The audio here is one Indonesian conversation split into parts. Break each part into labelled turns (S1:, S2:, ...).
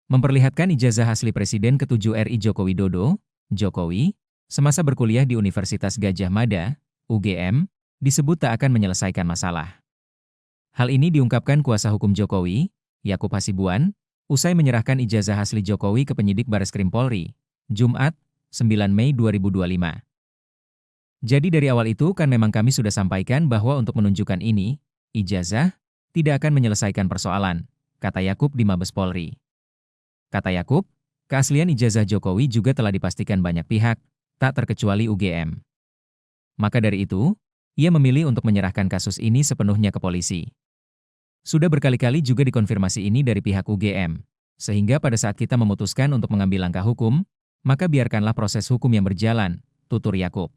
S1: memperlihatkan ijazah asli Presiden ke-7 RI Joko Widodo, Jokowi, semasa berkuliah di Universitas Gadjah Mada, UGM, disebut tak akan menyelesaikan masalah. Hal ini diungkapkan kuasa hukum Jokowi, Yakub Hasibuan, usai menyerahkan ijazah asli Jokowi ke penyidik Bareskrim Polri, Jumat, 9 Mei 2025. Jadi dari awal itu kan memang kami sudah sampaikan bahwa untuk menunjukkan ini, ijazah, tidak akan menyelesaikan persoalan, kata Yakub di Mabes Polri. Kata Yakub, keaslian ijazah Jokowi juga telah dipastikan banyak pihak, tak terkecuali UGM. Maka dari itu, ia memilih untuk menyerahkan kasus ini sepenuhnya ke polisi. Sudah berkali-kali juga dikonfirmasi ini dari pihak UGM, sehingga pada saat kita memutuskan untuk mengambil langkah hukum, maka biarkanlah proses hukum yang berjalan, tutur Yakub.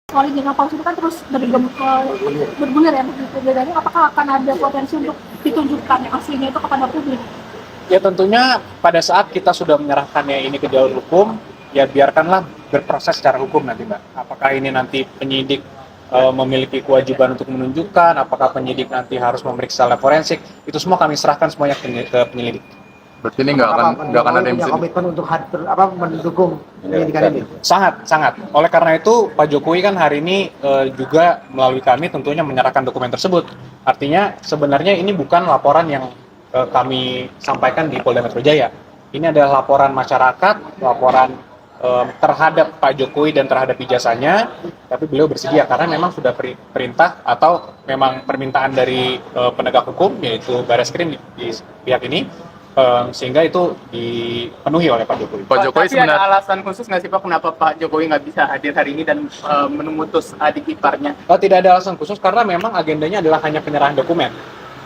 S2: Soal ijazah palsu itu kan terus bergulir ya, bedanya apakah akan ada potensi untuk ditunjukkan yang aslinya itu kepada publik?
S3: Ya tentunya pada saat kita sudah menyerahkannya ini ke jalur hukum, ya biarkanlah berproses secara hukum nanti Mbak. Apakah ini nanti penyidik memiliki kewajiban untuk menunjukkan, apakah penyidik nanti harus memeriksa lab forensik, itu semua kami serahkan semuanya ke penyelidik.
S4: Berarti ini nggak akan ada yang bisa
S5: komitmen untuk mendukung penyidikan ini?
S3: Sangat. Oleh karena itu Pak Jokowi kan hari ini juga melalui kami tentunya menyerahkan dokumen tersebut. Artinya sebenarnya ini bukan laporan yang kami sampaikan di Polda Metro Jaya. Ini adalah laporan masyarakat, laporan terhadap Pak Jokowi dan terhadap ijazahnya, tapi beliau bersedia karena memang sudah perintah atau memang permintaan dari penegak hukum, yaitu Bareskrim di pihak ini, sehingga itu dipenuhi oleh Pak Jokowi.
S4: Pak Jokowi
S6: tapi ada alasan khusus nggak sih Pak kenapa Pak Jokowi nggak bisa hadir hari ini dan memutus adik iparnya?
S3: Tidak ada alasan khusus karena memang agendanya adalah hanya penyerahan dokumen,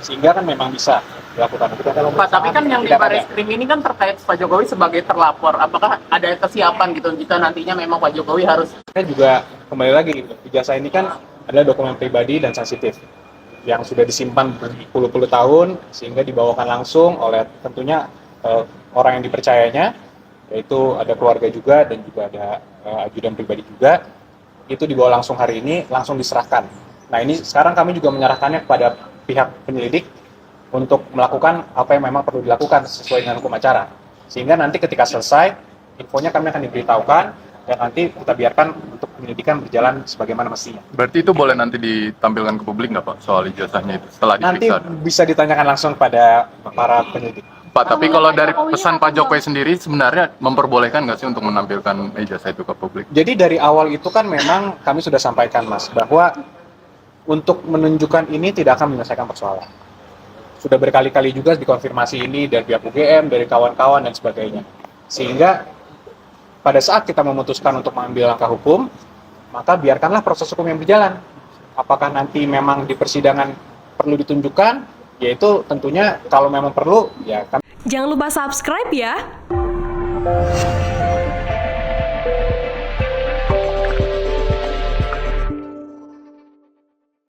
S3: sehingga kan memang bisa dilakukan.
S6: Pak, tapi kan yang di Bareskrim ini kan terkait Pak Jokowi sebagai terlapor. Apakah ada kesiapan gitu jika nantinya memang Pak Jokowi harus?
S3: Saya juga kembali lagi gitu, ijazah ini kan adalah dokumen pribadi dan sensitif yang sudah disimpan berpuluh-puluh tahun sehingga dibawakan langsung oleh tentunya orang yang dipercayanya, yaitu ada keluarga juga dan juga ada ajudan pribadi juga. Itu dibawa langsung hari ini, langsung diserahkan. Nah ini sekarang kami juga menyerahkannya kepada pihak penyelidik untuk melakukan apa yang memang perlu dilakukan sesuai dengan hukum acara. Sehingga nanti ketika selesai, infonya kami akan diberitahukan dan nanti kita biarkan untuk penyelidikan berjalan sebagaimana mestinya.
S4: Berarti itu boleh nanti ditampilkan ke publik nggak Pak soal ijazahnya itu setelah diperiksa?
S3: Nanti bisa ditanyakan langsung pada para penyelidik.
S4: Pak, tapi kalau dari pesan Pak Jokowi sendiri sebenarnya memperbolehkan nggak sih untuk menampilkan ijazah itu ke publik?
S3: Jadi dari awal itu kan memang kami sudah sampaikan Mas, bahwa untuk menunjukkan ini tidak akan menyelesaikan persoalan. Sudah berkali-kali juga dikonfirmasi ini dari pihak UGM, dari kawan-kawan dan sebagainya. Sehingga pada saat kita memutuskan untuk mengambil langkah hukum, maka biarkanlah proses hukum yang berjalan. Apakah nanti memang di persidangan perlu ditunjukkan, yaitu tentunya kalau memang perlu, ya kami.
S7: Jangan lupa subscribe ya.